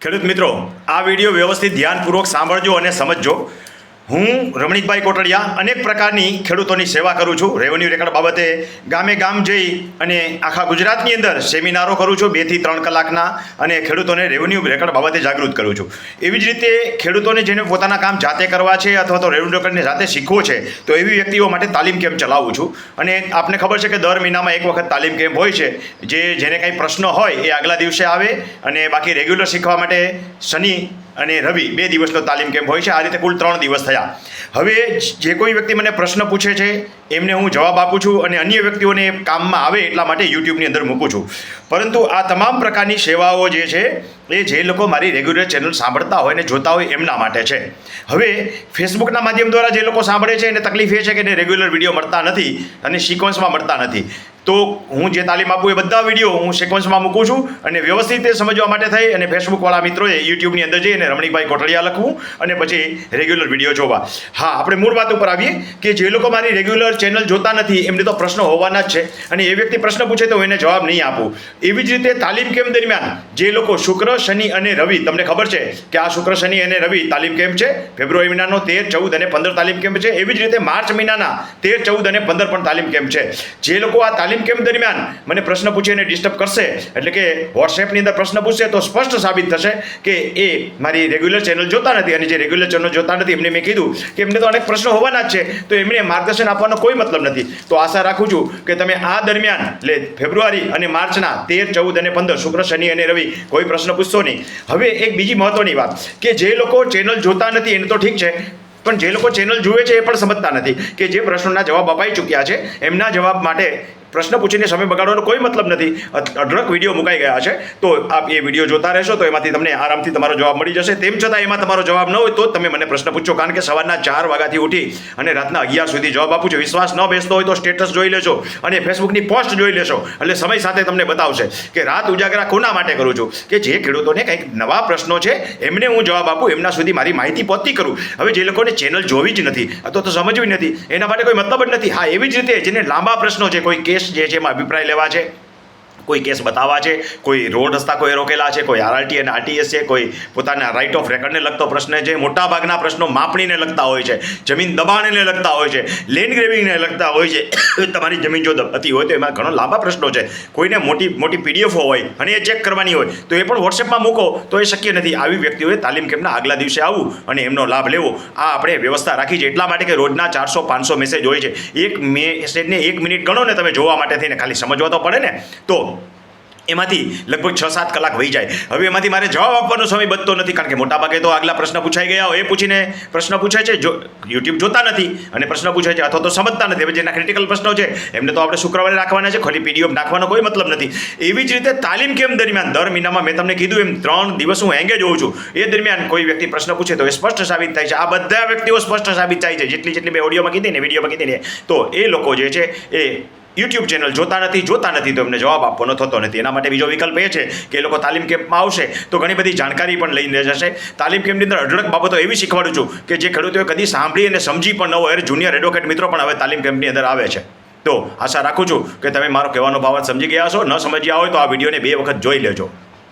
ખેડૂત મિત્રો, આ વિડીયો વ્યવસ્થિત ધ્યાનપૂર્વક સાંભળજો અને સમજજો. હું રમણીકભાઈ કોટડિયા અનેક પ્રકારની ખેડૂતોની સેવા કરું છું. રેવન્યુ રેકર્ડ બાબતે ગામે ગામ જઈ અને આખા ગુજરાતની અંદર સેમિનારો કરું છું 2 થી 3 કલાકના, અને ખેડૂતોને રેવન્યુ રેકર્ડ બાબતે જાગૃત કરું છું. એવી જ રીતે ખેડૂતોને જેને પોતાના કામ જાતે કરવા છે અથવા તો રેવન્યુ રેકર્ડને જાતે શીખવો છે, તો એવી વ્યક્તિઓ માટે તાલીમ કેમ્પ ચલાવું છું. અને આપને ખબર છે કે દર મહિનામાં એક વખત તાલીમ કેમ્પ હોય છે. જેને કંઈ પ્રશ્ન હોય એ આગલા દિવસે આવે, અને બાકી રેગ્યુલર શીખવા માટે શનિ અને રવિ 2 દિવસનો તાલીમ કેમ્પ હોય છે. આ રીતે કુલ 3 દિવસ થયા. હવે જે કોઈ વ્યક્તિ મને પ્રશ્ન પૂછે છે એમને હું જવાબ આપું છું, અને અન્ય વ્યક્તિઓને કામમાં આવે એટલા માટે યુટ્યુબની અંદર મૂકું છું. પરંતુ આ તમામ પ્રકારની સેવાઓ જે છે એ જે લોકો મારી રેગ્યુલર ચેનલ સાંભળતા હોય ને જોતા હોય એમના માટે છે. હવે ફેસબુકના માધ્યમ દ્વારા જે લોકો સાંભળે છે એને તકલીફ એ છે કે એને રેગ્યુલર વિડીયો મળતા નથી અને સિક્વન્સમાં મળતા નથી. તો હું જે તાલીમ આપું એ બધા વિડીયો હું સિક્વન્સમાં મૂકું છું, અને વ્યવસ્થિત સમજવા માટે થઈ અને ફેસબુકવાળા મિત્રોએ યુટ્યુબની અંદર જઈને રમણીકભાઈ કોટડિયા લખવું અને પછી રેગ્યુલર વિડીયો જોવા. હા, આપણે મૂળ વાત ઉપર આવીએ કે જે લોકો મારી રેગ્યુલર ચેનલ જોતા નથી એમને તો પ્રશ્નો હોવાના જ છે, અને એ વ્યક્તિ પ્રશ્ન પૂછે તો એને જવાબ નહીં આપું. એવી જ રીતે તાલીમ કેમ્પ દરમિયાન જે લોકો શુક્ર, શનિ અને રવિ, તમને ખબર છે કે આ શુક્ર, શનિ અને રવિ તાલીમ કેમ્પ છે. ફેબ્રુઆરી મહિનાનો 13, 14 અને 15 તાલીમ કેમ્પ છે. એવી જ રીતે માર્ચ મહિનાના 13, 14 અને 15 પણ તાલીમ કેમ્પ છે. જે લોકો આ તાલીમ કેમ્પ દરમિયાન મને પ્રશ્ન પૂછીને ડિસ્ટર્બ કરશે, એટલે કે વોટ્સએપની અંદર પ્રશ્ન પૂછશે, તો સ્પષ્ટ સાબિત થશે કે એ મારી રેગ્યુલર ચેનલ જોતા નથી. અને જે રેગ્યુલર ચેનલ જોતા નથી એમને મેં કીધું કે એમને તો અનેક પ્રશ્નો હોવાના જ છે, તો એમને માર્ગદર્શન આપવાનો કોઈ મતલબ નથી. તો આશા રાખું છું કે તમે આ દરમિયાન એટલે ફેબ્રુઆરી અને માર્ચના 13, 14 અને 15 શુક્ર, શનિ અને રવિ કોઈ પ્રશ્ન પૂછશો નહીં. હવે એક બીજી મહત્વની વાત કે જે લોકો ચેનલ જોતા નથી એને તો ઠીક છે, પણ જે લોકો ચેનલ જુએ છે એ પણ સમજતા નથી કે જે પ્રશ્નોના જવાબ અપાઈ ચૂક્યા છે એમના જવાબ માટે પ્રશ્ન પૂછીને સમય બગાડવાનો કોઈ મતલબ નથી. અઢળક વિડીયો મુકાઈ ગયા છે, તો આપ એ વિડીયો જોતા રહેશો તો એમાંથી તમને આરામથી તમારો જવાબ મળી જશે. તેમ છતાં એમાં તમારો જવાબ ન હોય તો તમે મને પ્રશ્ન પૂછો, કારણ કે સવારના 4 વાગ્યાથી ઉઠી અને રાતના 11 સુધી જવાબ આપું છું. વિશ્વાસ ન બેસતો હોય તો સ્ટેટસ જોઈ લેશો અને ફેસબુકની પોસ્ટ જોઈ લેશો, એટલે સમય સાથે તમને બતાવશે કે રાત ઉજાગરા કોના માટે કરું છું, કે જે ખેડૂતોને કંઈક નવા પ્રશ્નો છે એમને હું જવાબ આપું, એમના સુધી મારી માહિતી પહોંચતી કરું. હવે જે લોકોને ચેનલ જોવી જ નથી અથવા તો સમજવી નથી એના માટે કોઈ મતલબ જ નથી. હા, એવી જ રીતે જેને લાંબા પ્રશ્નો છે, કોઈ કેસ જે છે એમાં અભિપ્રાય લેવા છે, કોઈ કેસ બતાવવા છે, કોઈ રોડ રસ્તા કોઈ રોકેલા છે, કોઈ આરઆરટી અને આરટીએસ છે, કોઈ પોતાના રાઇટ ઓફ રેકર્ડને લગતો પ્રશ્ન છે. મોટાભાગના પ્રશ્નો માપણીને લગતા હોય છે, જમીન દબાણને લગતા હોય છે, લેન્ડ ગ્રેબિંગને લગતા હોય છે. તમારી જમીન જો દબાતી હોય તો એમાં ઘણા લાંબા પ્રશ્નો છે. કોઈને મોટી પીડીએફો હોય અને એ ચેક કરવાની હોય તો એ પણ વોટ્સએપમાં મૂકો તો એ શક્ય નથી. આવી વ્યક્તિઓએ તાલીમ કેમ્પના આગલા દિવસે આવવું અને એમનો લાભ લેવો. આ આપણે વ્યવસ્થા રાખી છે એટલા માટે કે રોજના 400-500 મેસેજ હોય છે. એક મેસેજને 1 મિનિટ ગણો ને તમે જોવા માટે થઈને, ખાલી સમજવા તો પડે ને, તો એમાંથી લગભગ 6-7 કલાક વહી જાય. હવે એમાંથી મારે જવાબ આપવાનો સમય બચતો નથી, કારણ કે મોટાભાગે તો આગલા પ્રશ્ન પૂછાઈ ગયા હોય એ પૂછીને પ્રશ્ન પૂછે છે, યુટ્યુબ જોતા નથી અને પ્રશ્ન પૂછે છે અથવા તો સમજતા નથી. હવે જેના ક્રિટિકલ પ્રશ્નો છે એમને તો આપણે શુક્રવારે રાખવાના છે, ખાલી પીડીએફ નાખવાનો કોઈ મતલબ નથી. એવી જ રીતે તાલીમ કેમ્પ દરમિયાન દર મહિનામાં મેં તમને કીધું એમ 3 દિવસ હું એંગેજ હોઉં છું. એ દરમિયાન કોઈ વ્યક્તિ પ્રશ્ન પૂછે તો એ સ્પષ્ટ સાબિત થાય છે. આ બધા વ્યક્તિઓ સ્પષ્ટ સાબિત થાય છે, જેટલી મેં ઓડિયોમાં કીધી ને, વિડીયોમાં કીધી ને, તો એ લોકો જે છે એ યુટ્યુબ ચેનલ જોતા નથી તો એમને જવાબ આપવાનો થતો નથી. એના માટે બીજો વિકલ્પ એ છે કે એ લોકો તાલીમ કેમ્પમાં આવશે તો ઘણી બધી જાણકારી પણ લઈને જશે. તાલીમ કેમ્પની અંદર અઢળક બાબતો એવી શીખવાડું છું કે જે ખેડૂતોએ કદી સાંભળી અને સમજી પણ ન હોય. જુનિયર એડવોકેટ મિત્રો પણ હવે તાલીમ કેમ્પની અંદર આવે છે. તો આશા રાખું છું કે તમે મારો કહેવાનો ભાવ સમજી ગયા હશો. ન સમજ્યા હોય તો આ વિડીયોને 2 વખત જોઈ લેજો.